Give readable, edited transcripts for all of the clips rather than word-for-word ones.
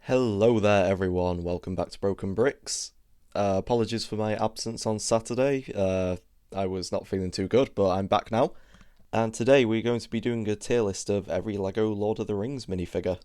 Hello there, everyone. Welcome back to Broken Bricks. Apologies for my absence on Saturday. I was not feeling too good, but I'm back now. And today we're going to be doing a tier list of every LEGO Lord of the Rings minifigure.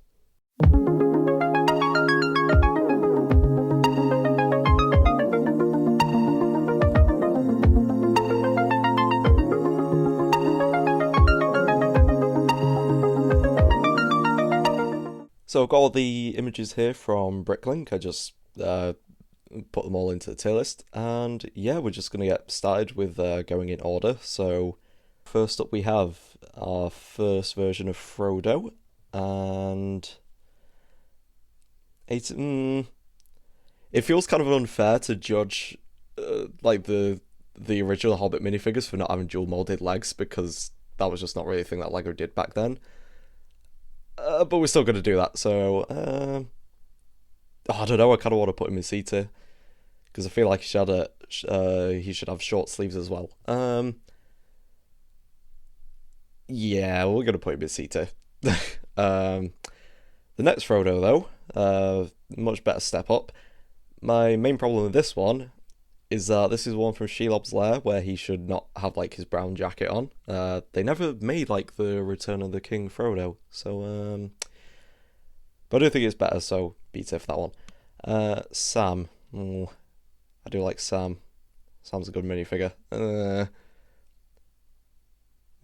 So I've got all the images here from Bricklink. I just put them all into the tier list. And yeah, we're just going to get started with going in order. So first up we have our first version of Frodo. And it feels kind of unfair to judge like the original Hobbit minifigures for not having dual molded legs, because that was just not really a thing that LEGO did back then. But we're still going to do that. So I don't know. I kind of want to put him in C tier because I feel like he should have short sleeves as well. Yeah, we're going to put him in C tier. The next Frodo, though, much better step up. My main problem with this one is that this is one from Shelob's Lair where he should not have like his brown jacket on. They never made like the Return of the King Frodo, so but I do think it's better, so B tier for that one. Sam, I do like Sam. Sam's a good minifigure. We'll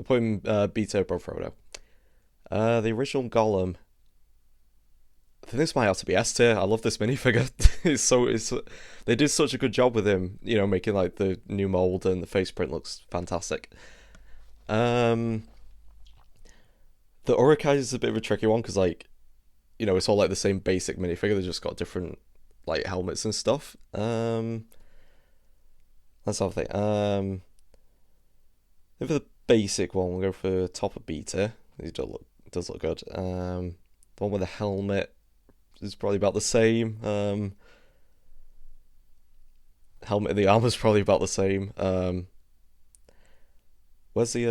put him B tier above Frodo. The original Gollum, I think this might have to be S tier. I love this minifigure. They did such a good job with him, making like the new mold and the face print looks fantastic. The Uruk-hai is a bit of a tricky one because it's all like the same basic minifigure. They just got different like helmets and stuff. Let's have a think. For the basic one, we'll go for top of B tier. It does look good. The one with the helmet is probably about the same. Helmet and the armor's probably about the same. Where's the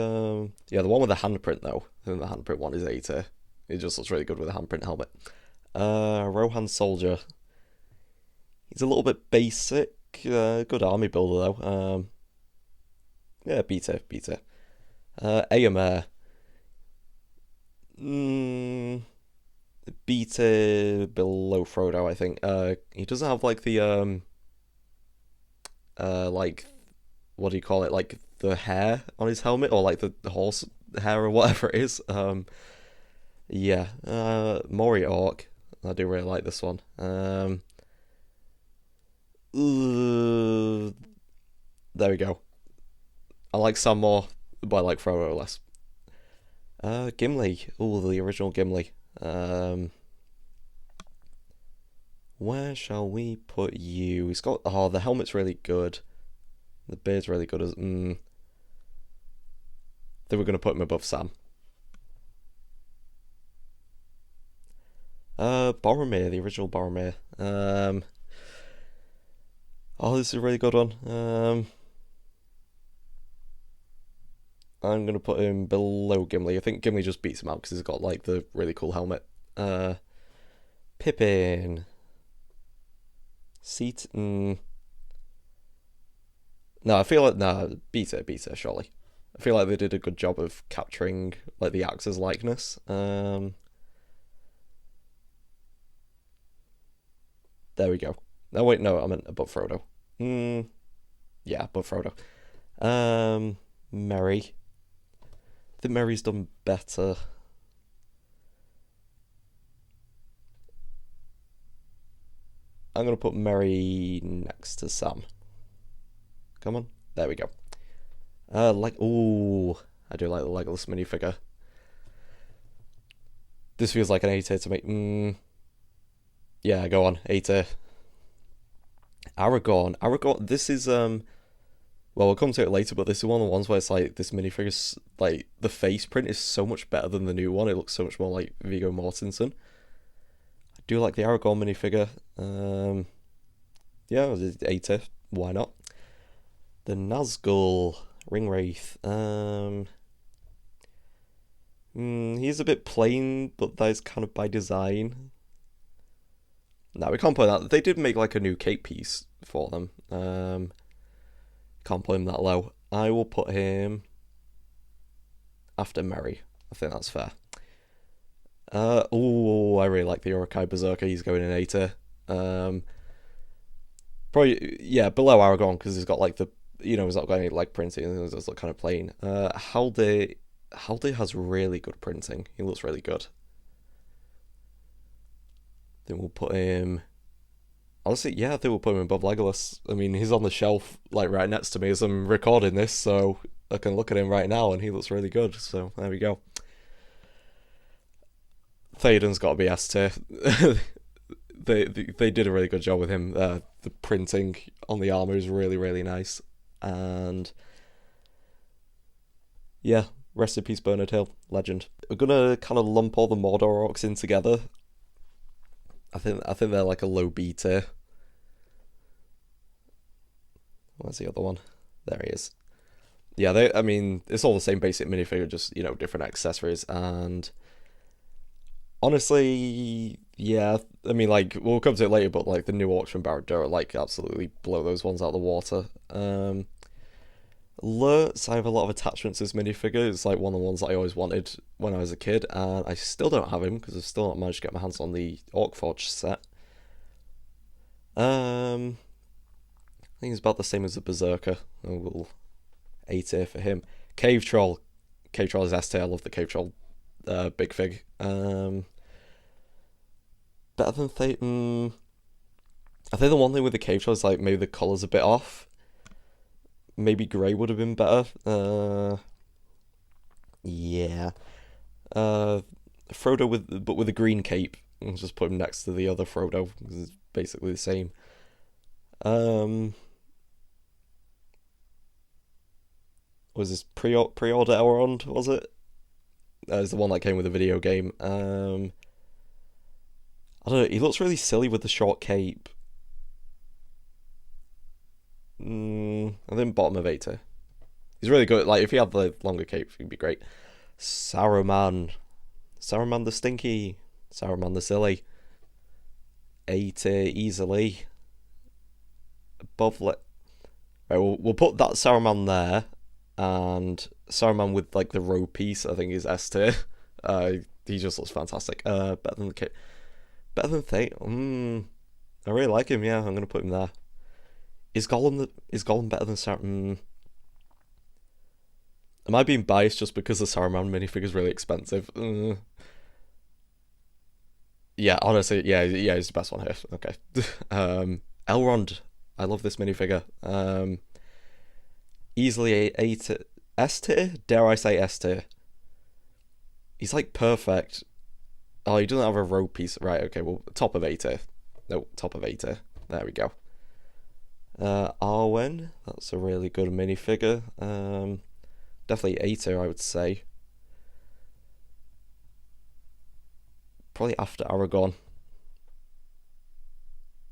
the one with the handprint though? I think the handprint one is A tier. It just looks really good with a handprint helmet. Rohan Soldier. He's a little bit basic. Good army builder though. Yeah, B tier. Eomer. B tier below Frodo, I think. He doesn't have like the like, what do you call it? Like the hair on his helmet, or like the horse hair or whatever it is. Yeah. Mori Orc. I do really like this one. There we go. I like Sam more, but I like Frodo less. Gimli. Ooh, the original Gimli. Where shall we put you? He's got the helmet's really good. The beard's really good as I think we're gonna put him above Sam. Boromir, the original Boromir. This is a really good one. I'm gonna put him below Gimli. I think Gimli just beats him out because he's got like the really cool helmet. Pippin. Seat. No, I feel like B tier, surely. I feel like they did a good job of capturing like the actor's likeness. There we go. No, wait, no, I meant above Frodo. Yeah, above Frodo. Merry. I think Merry's done better. I'm gonna put Merry next to Sam. Come on, there we go. I do like the Legolas minifigure. This feels like an A tier to me. Yeah, go on, A tier. Aragorn. This is well, we'll come to it later, but this is one of the ones where it's like this minifigure's like the face print is so much better than the new one. It looks so much more like Viggo Mortensen. I do like the Aragorn minifigure. Yeah, A tier. Why not? The Nazgul Ringwraith. He's a bit plain, but that is kind of by design. No, we can't put that. They did make like a new cape piece for them. Can't put him that low. I will put him after Merry. I think that's fair. Oh, I really like the Urukai Berserker. He's going in A tier. Probably, yeah, below Aragon because he's got like the, he's not got any leg printing. It's just kind of plain. Halde has really good printing. He looks really good. Then we'll put him. Honestly, yeah, I think we'll put him above Legolas. I mean, he's on the shelf like right next to me as I'm recording this, so I can look at him right now, and he looks really good. So there we go. Théoden's got to be S tier. They did a really good job with him. The printing on the armor is really, really nice, and yeah, rest in peace, Bernard Hill, legend. We're gonna kind of lump all the Mordor orcs in together. I think they're like a low B tier. Where's the other one? There he is. Yeah, I mean, it's all the same basic minifigure, just different accessories. And honestly, yeah, I mean, like we'll come to it later, but like the new orcs from Barad-dûr, like absolutely blow those ones out of the water. Lurtz, I have a lot of attachments to this minifigure. It's like one of the ones that I always wanted when I was a kid, and I still don't have him because I've still not managed to get my hands on the Orc-Forge set. I think he's about the same as the Berserker. We'll A tier for him. Cave Troll is S tier. I love the Cave Troll big fig. Better than Thetan. I think the one thing with the Cave Troll is like maybe the colour's a bit off. Maybe grey would have been better. Yeah. Frodo with a green cape. I'll just put him next to the other Frodo because it's basically the same. Was this pre-order Elrond? Was it? It's the one that came with the video game. I don't know. He looks really silly with the short cape. I think bottom of 8. He's really good. Like if he had the longer cape, he'd be great. Saruman the stinky, Saruman the silly. 8 easily. Above right, we'll put that Saruman there, and Saruman with like the row piece I think is S tier. He just looks fantastic. Better than the cape. Better than Thane. I really like him. Yeah, I'm gonna put him there. Is Gollum better than Saruman? Am I being biased just because the Saruman minifigure is really expensive? Yeah, honestly, yeah, he's the best one here. Okay. Elrond, I love this minifigure. Easily a S tier. Dare I say S tier? He's like perfect. Oh, he doesn't have a row piece, right? Okay, well, top of A tier. No, top of A tier. There we go. Arwen, that's a really good minifigure. Definitely A tier, I would say. Probably after Aragorn.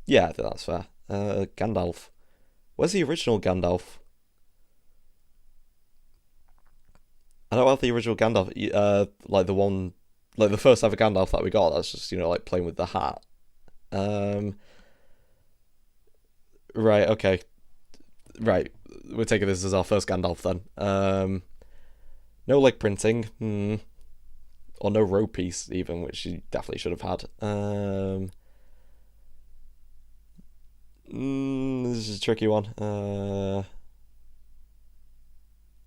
Yeah, I think that's fair. Gandalf. Where's the original Gandalf? I don't have the original Gandalf. Like the one, like the first ever Gandalf that we got. That's just like playing with the hat. Right. Okay. Right. We're taking this as our first Gandalf then. No leg printing. Or no row piece even, which he definitely should have had. This is a tricky one.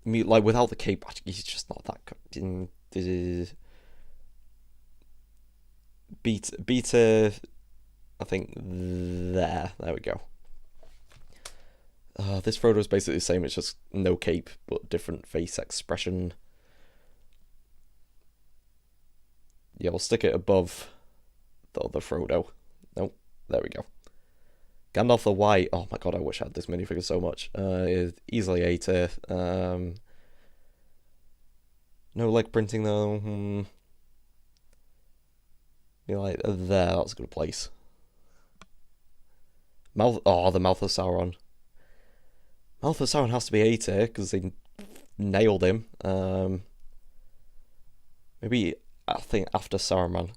Like without the cape, he's just not that good. Beta, I think there we go. This Frodo is basically the same. It's just no cape, but different face expression. Yeah, we'll stick it above the other Frodo. Nope, there we go. Gandalf the White. Oh my god, I wish I had this minifigure so much. Easily A tier. No leg printing though. Like there, that's a good place. The Mouth of Sauron. Mouth of Sauron has to be A tier because they nailed him. Maybe I think after Saruman.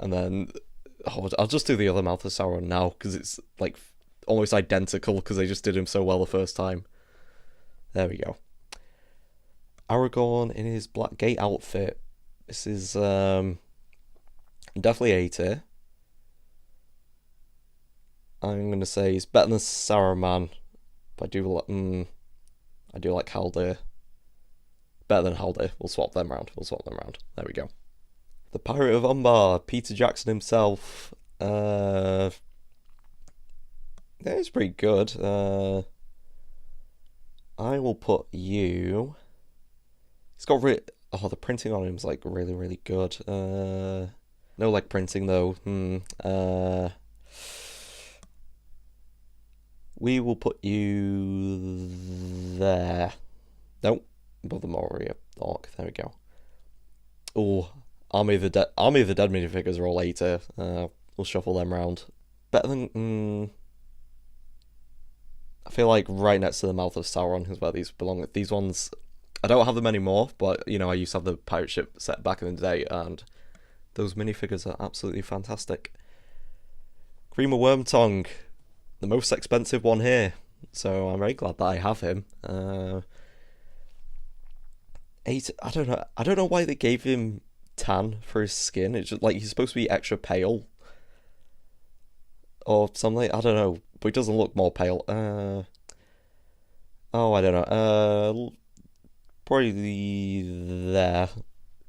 And then I'll just do the other Mouth of Sauron now because it's like almost identical because they just did him so well the first time. There we go. Aragorn in his Black Gate outfit. This is definitely A tier. I'm gonna say he's better than Saruman, but I do like Haldir. Better than Haldir. We'll swap them around. There we go. The Pirate of Umbar, Peter Jackson himself. Yeah, he's pretty good. I will put you. He's got the printing on him is like really, really good. No leg printing though. We will put you there. Nope, above the Moria Orc. There we go. Oh, Army of the Dead minifigures are all later. We'll shuffle them round. Better than. I feel like right next to the Mouth of Sauron is where these belong. These ones, I don't have them anymore, but you know I used to have the pirate ship set back in the day, and those minifigures are absolutely fantastic. Grima Wormtongue, the most expensive one here, so I'm very glad that I have him. 8. I don't know why they gave him tan for his skin. It's just like he's supposed to be extra pale or something. I don't know, but he doesn't look more pale. Oh, I don't know. Probably there.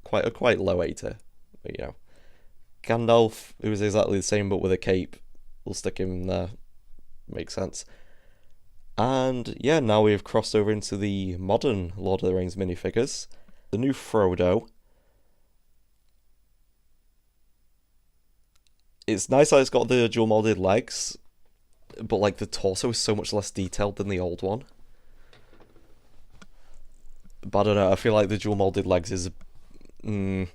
Quite low 8, but you know. Gandalf, who is exactly the same but with a cape. We'll stick him there. Makes sense. And yeah, now we've crossed over into the modern Lord of the Rings minifigures. The new Frodo. It's nice that it's got the dual molded legs, but like the torso is so much less detailed than the old one. But I don't know, I feel like the dual molded legs is I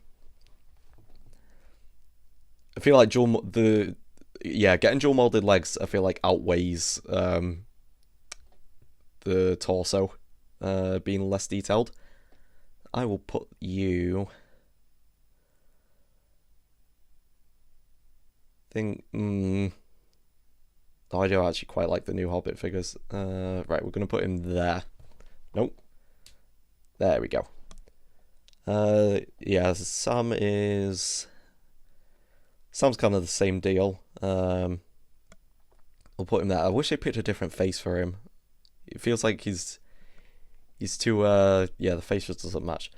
feel like getting dual molded legs I feel like outweighs the torso being less detailed. I will put you I do actually quite like the new Hobbit figures. Right, we're gonna put him there. Nope. There we go. Yeah, Sam's kind of the same deal. We'll put him there. I wish they picked a different face for him. It feels like he's too the face just doesn't match.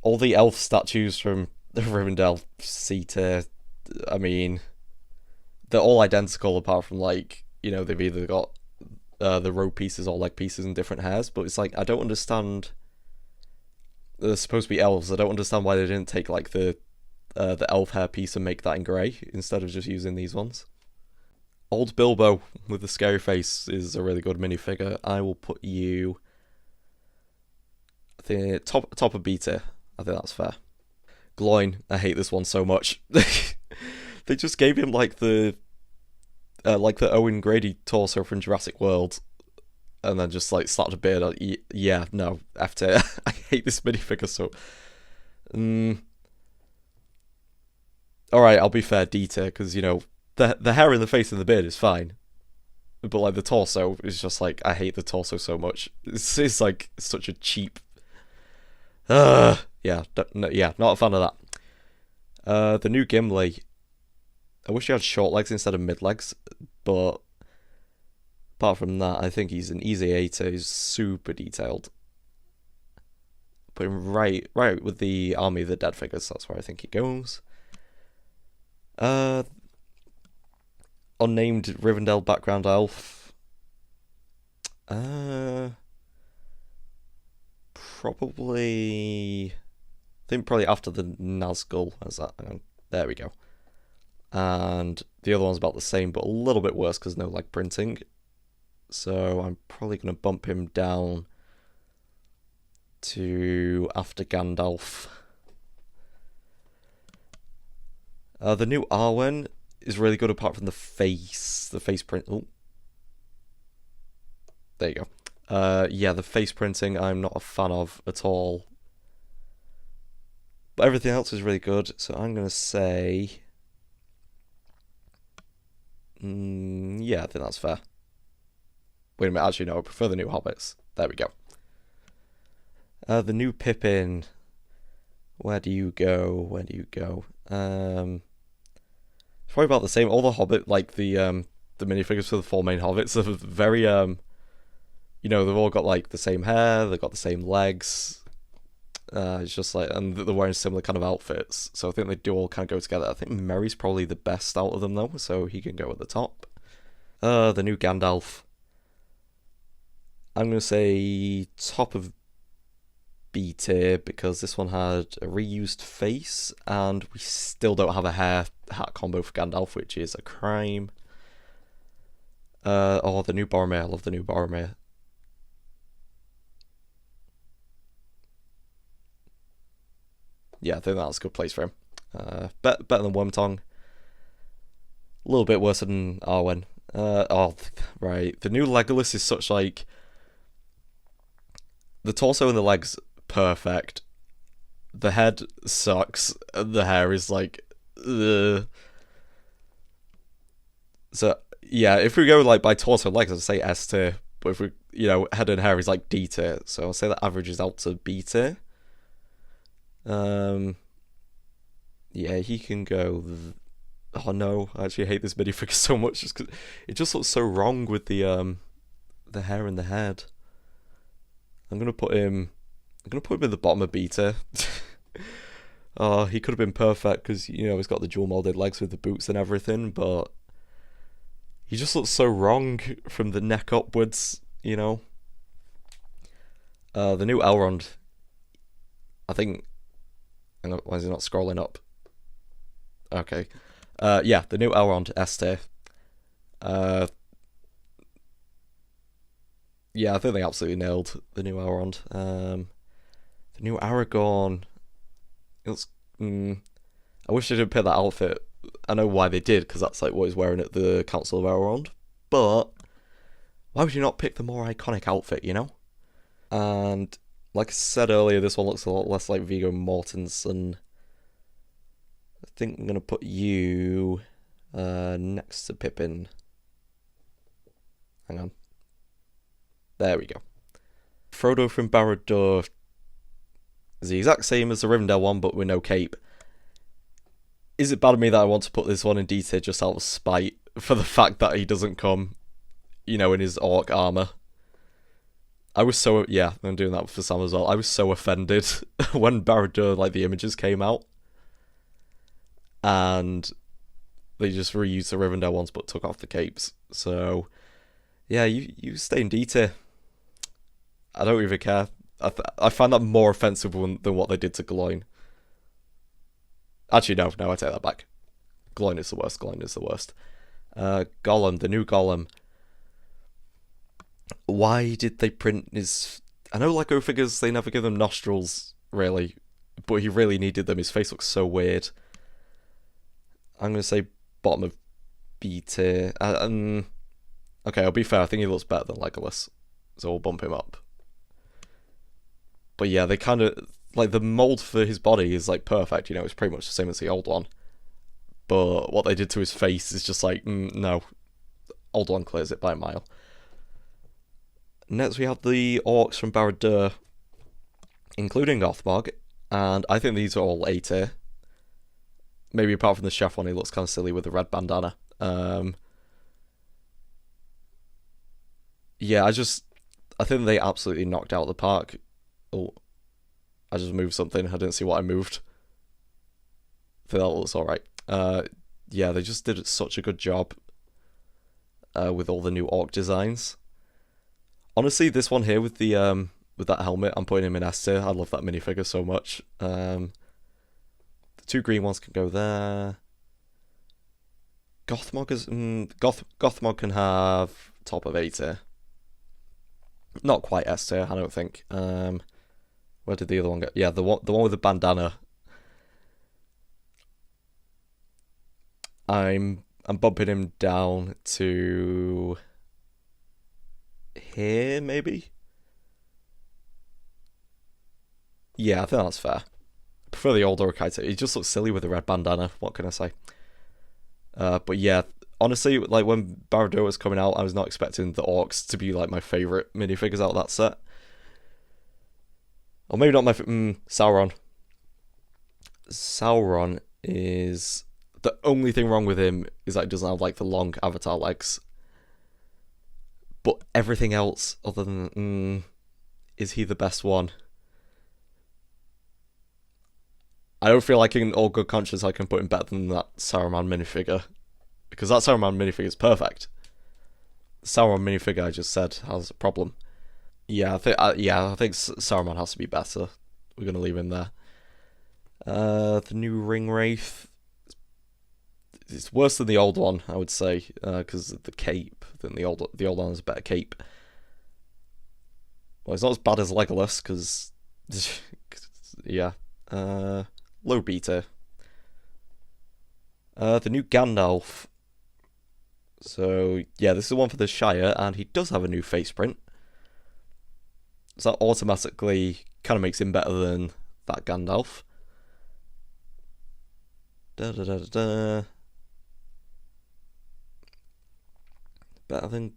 All the elf statues from Rivendell C tier, I mean, they're all identical apart from like, you know, they've either got the robe pieces or leg pieces and different hairs, but it's like I don't understand. They're supposed to be elves. I don't understand why they didn't take like the elf hair piece and make that in grey instead of just using these ones. Old Bilbo with the scary face is a really good minifigure. I will put you, I think, top of B tier. I think that's fair. Gloin, I hate this one so much. They just gave him like the Owen Grady torso from Jurassic World, and then just like slapped a beard on. Yeah, no, F tier. I hate this minifigure so. Alright, I'll be fair, D tier, because you know the hair in the face and the beard is fine, but like the torso is just like I hate the torso so much. It's like such a cheap. Not a fan of that. The new Gimli. I wish he had short legs instead of mid legs, but apart from that, I think he's an easy A tier. He's super detailed. Put him right with the Army of the Dead figures. That's where I think he goes. Unnamed Rivendell background elf. Probably. I think probably after the Nazgul. As that. There we go. And the other one's about the same, but a little bit worse because no leg printing. So I'm probably going to bump him down to after Gandalf. The new Arwen is really good apart from the face print. Oh, there you go. The face printing I'm not a fan of at all. But everything else is really good, so I'm gonna say, yeah, I think that's fair. Wait a minute, actually no, I prefer the new Hobbits. There we go. The new Pippin. Where do you go? Where do you go? It's probably about the same. All the Hobbit, like the minifigures for the four main Hobbits are very they've all got like the same hair, they've got the same legs. It's just like, and they're wearing similar kind of outfits, so I think they do all kind of go together. I think Merry's probably the best out of them though, so he can go at the top. The new Gandalf. I'm gonna say top of B tier because this one had a reused face, and we still don't have a hair hat combo for Gandalf, which is a crime. The new Boromir. I love the new Boromir. Yeah, I think that's a good place for him. Better than Wormtongue. A little bit worse than Arwen. Right. The new Legolas is such like the torso and the legs perfect. The head sucks. The hair is like, ugh. So yeah, if we go like by torso and legs, I'd say S tier. But if we, head and hair is like D tier. So I'll say that averages out to B tier. Yeah, he can go. Oh no, I actually hate this minifigure so much just because it just looks so wrong with the hair and the head. I'm gonna put him. I'm gonna put him in the bottom of B tier. Oh, he could have been perfect because he's got the dual molded legs with the boots and everything, but he just looks so wrong from the neck upwards. The new Elrond. I think. Why is he not scrolling up? Okay. Yeah, the new Elrond, S tier. Yeah, I think they absolutely nailed the new Elrond. The new Aragorn. It looks. I wish they didn't pick that outfit. I know why they did, because that's like what he's wearing at the Council of Elrond. But why would you not pick the more iconic outfit, And like I said earlier, this one looks a lot less like Viggo Mortensen. I think I'm going to put you next to Pippin. Hang on. There we go. Frodo from Barad-dûr is the exact same as the Rivendell one, but with no cape. Is it bad of me that I want to put this one in D tier just out of spite for the fact that he doesn't come, in his orc armor? I was so, yeah, I'm doing that for Sam as well. I was so offended when Barad-dûr, like, the images came out. And they just reused the Rivendell ones but took off the capes. So, yeah, you stay in D tier. I don't even care. I find that more offensive than what they did to Gloin. Actually, no, I take that back. Gloin is the worst. Gollum, the new Gollum. Why did they print his... I know Lego figures, they never give them nostrils, really. But he really needed them. His face looks so weird. I'm going to say bottom of B tier. Okay, I'll be fair. I think he looks better than Legolas. So we'll bump him up. But yeah, they kind of... Like, the mold for his body is, like, perfect. It's pretty much the same as the old one. But what they did to his face is just like, no. Old one clears it by a mile. Next we have the orcs from Barad-dûr, including Gothmog, and I think these are all A tier. Maybe apart from the chef one, he looks kind of silly with the red bandana. Yeah, I think they absolutely knocked out the park. Oh, I just moved something. I didn't see what I moved. I think that looks alright. Yeah, they just did such a good job with all the new orc designs. Honestly, this one here with the with that helmet, I'm putting him in S tier. I love that minifigure so much. The two green ones can go there. Gothmog Gothmog can have top of A tier. Not quite S tier, I don't think. Where did the other one go? Yeah, the one with the bandana. I'm bumping him down to here, maybe? Yeah, I think that's fair. prefer the older Kaito. He just looks silly with the red bandana. What can I say? But yeah, honestly, like when Baradoa was coming out, I was not expecting the orcs to be like my favorite minifigures out of that set. Or maybe not my Sauron. Sauron is the only thing wrong with him is that he doesn't have like the long avatar legs. But everything else, other than is he the best one? I don't feel like in all good conscience I can put him better than that Saruman minifigure. Because that Saruman minifigure is perfect. The Sauron minifigure I just said has a problem. Yeah, I think Saruman has to be better. We're gonna leave him there. The new Ring Wraith. It's worse than the old one, I would say, because of the cape. I think the old one has a better cape. Well, it's not as bad as Legolas, because yeah. Low beta. The new Gandalf. So yeah, this is the one for the Shire, and he does have a new face print. So that automatically kind of makes him better than that Gandalf. Better than...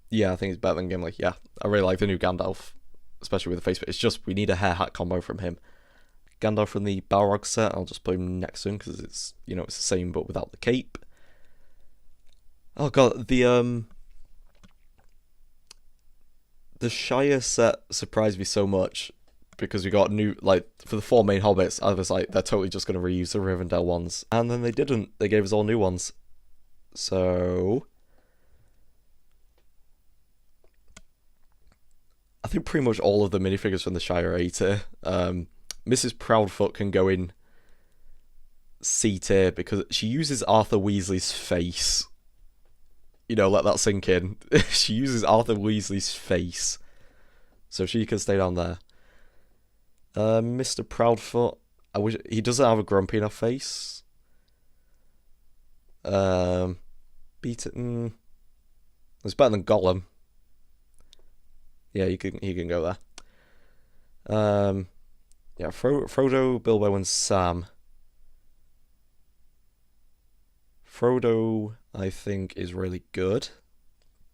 Yeah, I think it's better than Gimli. Yeah, I really like the new Gandalf, especially with the face print. It's just we need a hair hat combo from him. Gandalf from the Balrog set, I'll just put him next to him because it's, you know, it's the same but without the cape. Oh god, the Shire set surprised me so much because we got new, like, for the 4 main hobbits, I was like, they're totally just going to reuse the Rivendell ones. And then they didn't. They gave us all new ones. So... I think pretty much all of the minifigures from the Shire are A tier. Mrs. Proudfoot can go in C tier because she uses Arthur Weasley's face. You know, let that sink in. She uses Arthur Weasley's face. So she can stay down there. Mr. Proudfoot, I wish he doesn't have a grumpy enough face. Beaten. It's better than Gollum. Yeah, he can go there. Yeah, Frodo, Bilbo, and Sam. Frodo, I think, is really good,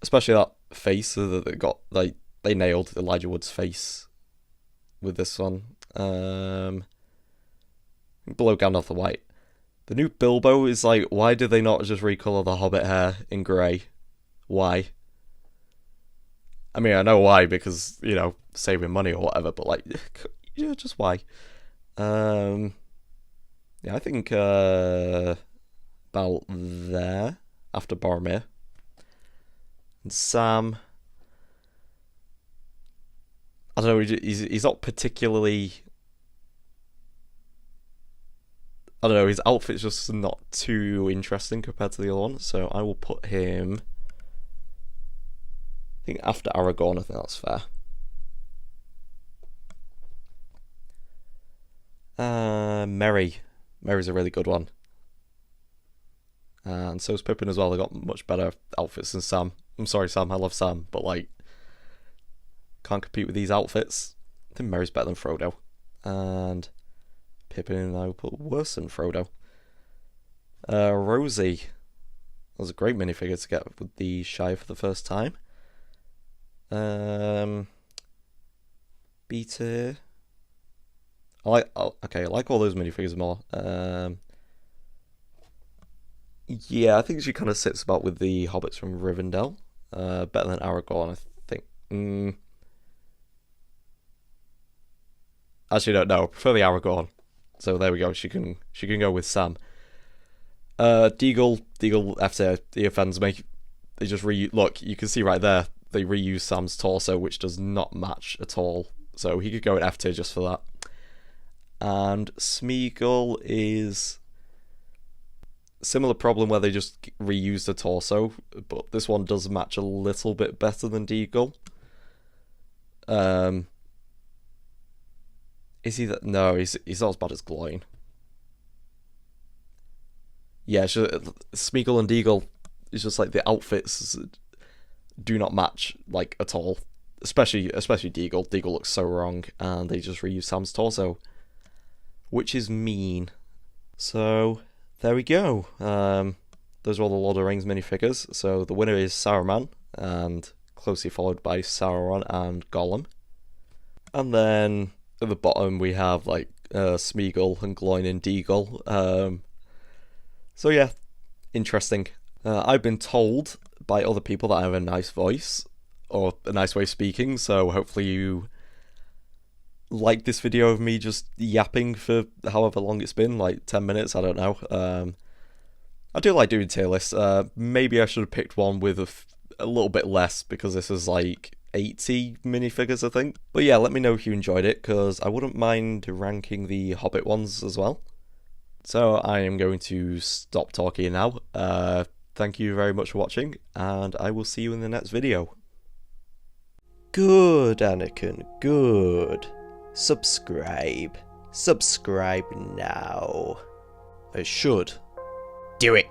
especially that face that they got. Like they nailed Elijah Wood's face with this one. Below Gandalf the White. The new Bilbo is like, why did they not just recolor the Hobbit hair in grey? Why? I mean, I know why, because, you know, saving money or whatever, but, like, yeah, just why? Yeah, I think, about there, after Boromir. And Sam, I don't know, he's not particularly... I don't know, his outfit's just not too interesting compared to the other one, so I will put him... I think after Aragorn, I think that's fair. Merry. Merry's a really good one. And so is Pippin as well. They got much better outfits than Sam. I'm sorry, Sam. I love Sam, but like, can't compete with these outfits. I think Merry's better than Frodo. And Pippin, I would put worse than Frodo. Rosie. That was a great minifigure to get with the Shire for the first time. B-tier. I like all those minifigures more. Yeah, I think she kind of sits about with the hobbits from Rivendell. Better than Aragorn, I think. Actually, no, I prefer the Aragorn. So there we go. She can go with Sam. Deagle F tier. He offends me. They just look. You can see right there. They reuse Sam's torso, which does not match at all. So he could go in F tier just for that. And Smeagol is a similar problem where they just reuse the torso, but this one does match a little bit better than Deagle. Is he that? No, he's not as bad as Gloin. Yeah, Smeagol and Deagle is just like the outfits do not match like at all. Especially Deagle. Deagle looks so wrong, and they just reuse Sam's torso. which is mean. So there we go. Those are all the Lord of the Rings minifigures. So the winner is Saruman, and closely followed by Sauron and Gollum. And then at the bottom we have like Smeagol and Gloin and Deagle. So yeah, interesting. I've been told by other people that I have a nice voice, or a nice way of speaking, so hopefully you like this video of me just yapping for however long it's been, like 10 minutes, I don't know. I do like doing tier lists. Maybe I should have picked one with a little bit less, because this is like 80 minifigures, I think. But yeah, let me know if you enjoyed it, because I wouldn't mind ranking the Hobbit ones as well. So I am going to stop talking now. Thank you very much for watching, and I will see you in the next video. Good, Anakin, good. Subscribe. Subscribe now. It should. Do it.